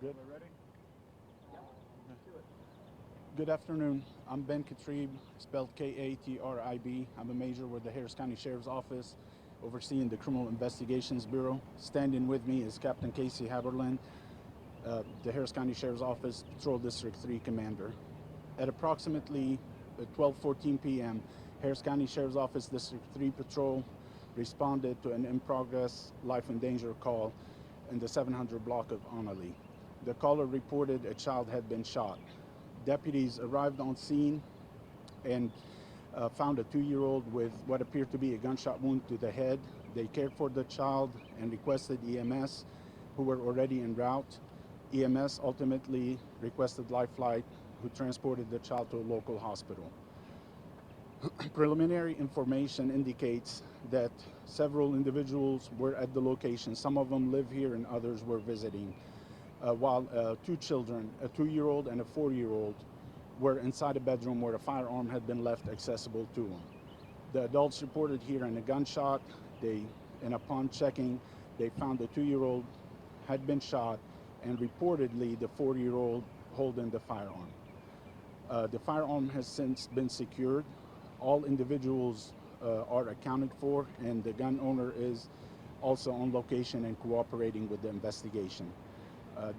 Good. We're ready? Yeah. Do it. Good afternoon. I'm Ben Katrib, spelled Katrib. I'm a major with the Harris County Sheriff's Office, overseeing the Criminal Investigations Bureau. Standing with me is Captain Casey Haberlin, the Harris County Sheriff's Office Patrol District 3 Commander. At approximately 12:14 p.m., Harris County Sheriff's Office District 3 Patrol responded to an in-progress life and danger call in the 700 block of Onali. The caller reported a child had been shot. Deputies arrived on scene and found a 2-year-old with what appeared to be a gunshot wound to the head. They cared for the child and requested EMS, who were already en route. EMS ultimately requested Life Flight, who transported the child to a local hospital. Preliminary information indicates that several individuals were at the location. Some of them live here and others were visiting. While two children, a 2-year-old and a 4-year-old, were inside a bedroom where a firearm had been left accessible to them. The adults reported hearing a gunshot. And upon checking, they found the 2-year-old had been shot, and reportedly the 4-year-old holding the firearm. The firearm has since been secured. All individuals are accounted for, and the gun owner is also on location and cooperating with the investigation. Uh,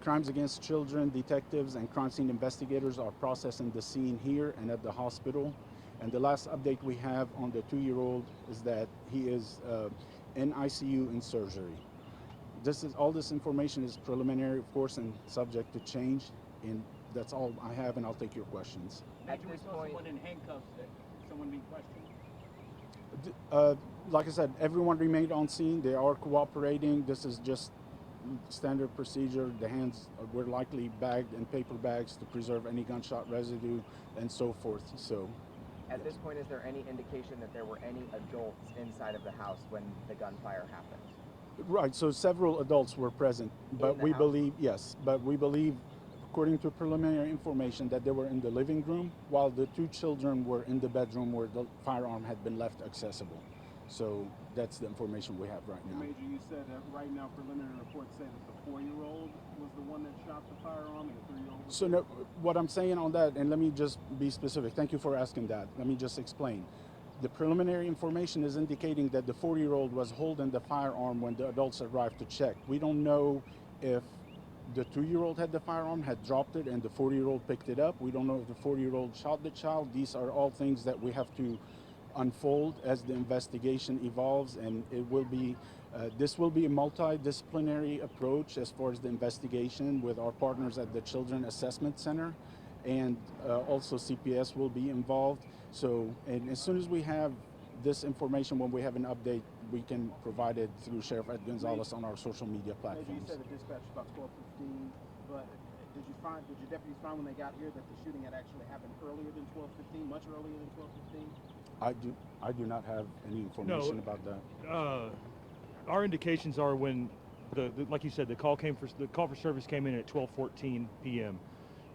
Crimes against children detectives and crime scene investigators are processing the scene here and at the hospital. And the last update we have on the 2-year-old is that he is in ICU in surgery. All this information is preliminary, of course, and subject to change. And that's all I have, and I'll take your questions. At this point, someone in handcuffs. Someone being questioned. Like I said, everyone remained on scene. They are cooperating. This is just standard procedure. The hands were likely bagged in paper bags to preserve any gunshot residue and so forth. So, at this point, is there any indication that there were any adults inside of the house when the gunfire happened? Right. So several adults were present, but we believe, yes, but we believe, according to preliminary information, that they were in the living room while the two children were in the bedroom where the firearm had been left accessible. So that's the information we have right now. Major, you said that right now preliminary reports say that the 4-year-old was the one that shot the firearm and the 3-year-old was... So no, what I'm saying on that, and let me just be specific. Thank you for asking that. Let me just explain. The preliminary information is indicating that the 4-year-old was holding the firearm when the adults arrived to check. We don't know if the 2-year-old had the firearm, had dropped it, and the 4-year-old picked it up. We don't know if the 4-year-old shot the child. These are all things that we have to unfold as the investigation evolves, and it will be this will be a multidisciplinary approach as far as the investigation with our partners at the Children Assessment Center, and also CPS will be involved. So, and as soon as we have this information, when we have an update, we can provide it through Sheriff Ed Gonzalez on our social media platforms. You said the dispatch was about 12:15, but did your deputies find when they got here that the shooting had actually happened earlier than 12:15, much earlier than 12:15? I do not have any information about that. Our indications are when like you said, the call for service came in at 12:14 p.m.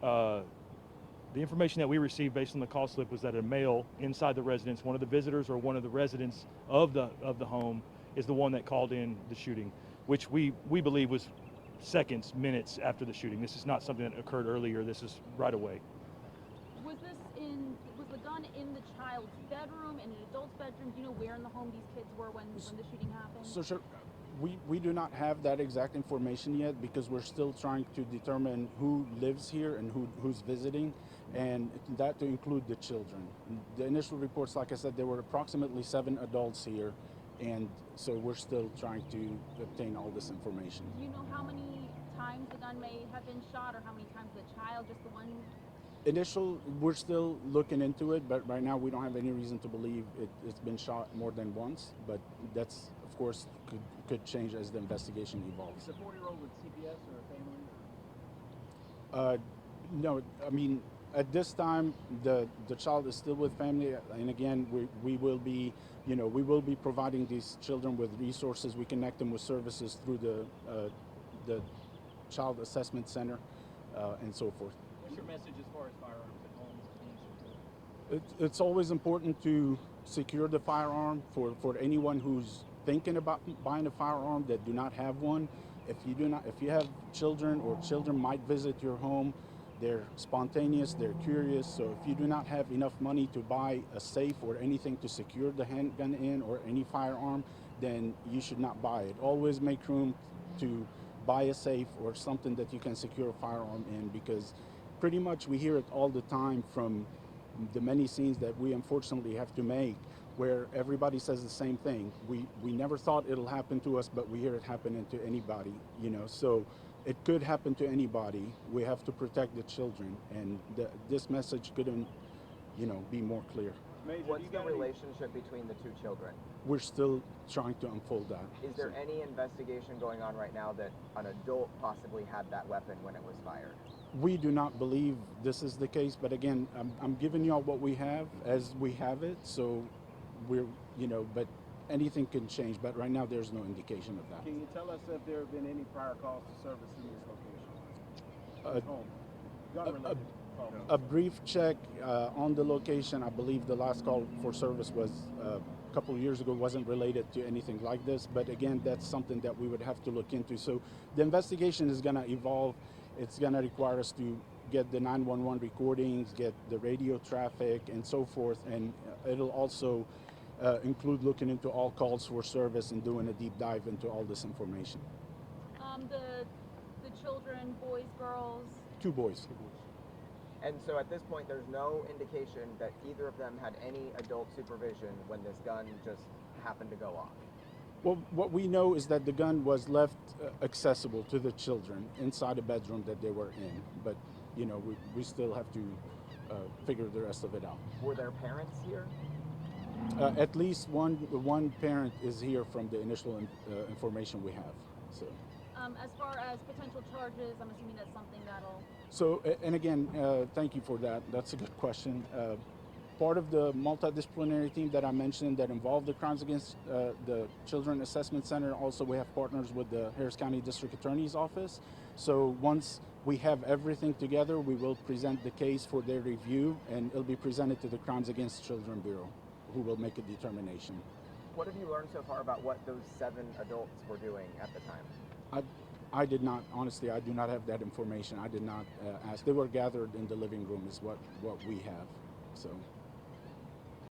The information that we received based on the call slip was that a male inside the residence, one of the visitors or one of the residents of the home, is the one that called in the shooting, which we believe was seconds, minutes after the shooting. This is not something that occurred earlier. This is right away. Was the gun in the child's bedroom, in an adult's bedroom? Do you know where in the home these kids were when the shooting happened? So sure, we do not have that exact information yet because we're still trying to determine who lives here and who's visiting, and that to include the children. The initial reports, like I said, there were approximately 7 adults here, and so we're still trying to obtain all this information. Do you know how many times the gun may have been shot, or how many times the child, just the one? We're still looking into it, but right now we don't have any reason to believe it's been shot more than once, but that's, of course, could change as the investigation evolves. Is the 4-year-old with CPS or a family? No, I mean, at this time, the child is still with family, and again, we will be, we will be providing these children with resources. We connect them with services through the Child Assessment Center and so forth. What's your message as far as firearms at homes being secured? It's always important to secure the firearm for anyone who's thinking about buying a firearm that do not have one. if you have children or children might visit your home, they're spontaneous, they're curious. So if you do not have enough money to buy a safe or anything to secure the handgun in or any firearm, then you should not buy it. Always make room to buy a safe or something that you can secure a firearm in, because pretty much we hear it all the time from the many scenes that we unfortunately have to make, where everybody says the same thing. We never thought it'll happen to us, but we hear it happening to anybody, you know. So it could happen to anybody. We have to protect the children, and this message couldn't, you know, be more clear. Major, What's you the got any- relationship between the two children? We're still trying to unfold that. Is there any investigation going on right now that an adult possibly had that weapon when it was fired? We do not believe this is the case, but again, I'm giving you all what we have as we have it. So we're, you know, but anything can change. But right now, there's no indication of that. Can you tell us if there have been any prior calls to service in this location? Uh, Home. Gun-related calls. A brief check on the location. I believe the last call for service was a couple of years ago, wasn't related to anything like this. But again, that's something that we would have to look into. So the investigation is going to evolve. It's going to require us to get the 911 recordings, get the radio traffic, and so forth. And it'll also include looking into all calls for service and doing a deep dive into all this information. The children, boys, girls. Two boys. And so at this point, there's no indication that either of them had any adult supervision when this gun just happened to go off. Well, what we know is that the gun was left accessible to the children inside a bedroom that they were in. But, you know, we still have to figure the rest of it out. Were their parents here? At least one parent is here from the initial information we have. So. As far as potential charges, I'm assuming that's something that'll. So, and again, thank you for that. That's a good question. Part of the multidisciplinary team that I mentioned that involved the Crimes Against the Children Assessment Center, also we have partners with the Harris County District Attorney's Office. So once we have everything together, we will present the case for their review, and it'll be presented to the Crimes Against Children Bureau, who will make a determination. What have you learned so far about what those 7 adults were doing at the time? I did not, honestly, I do not have that information. I did not ask. They were gathered in the living room is what we have, so.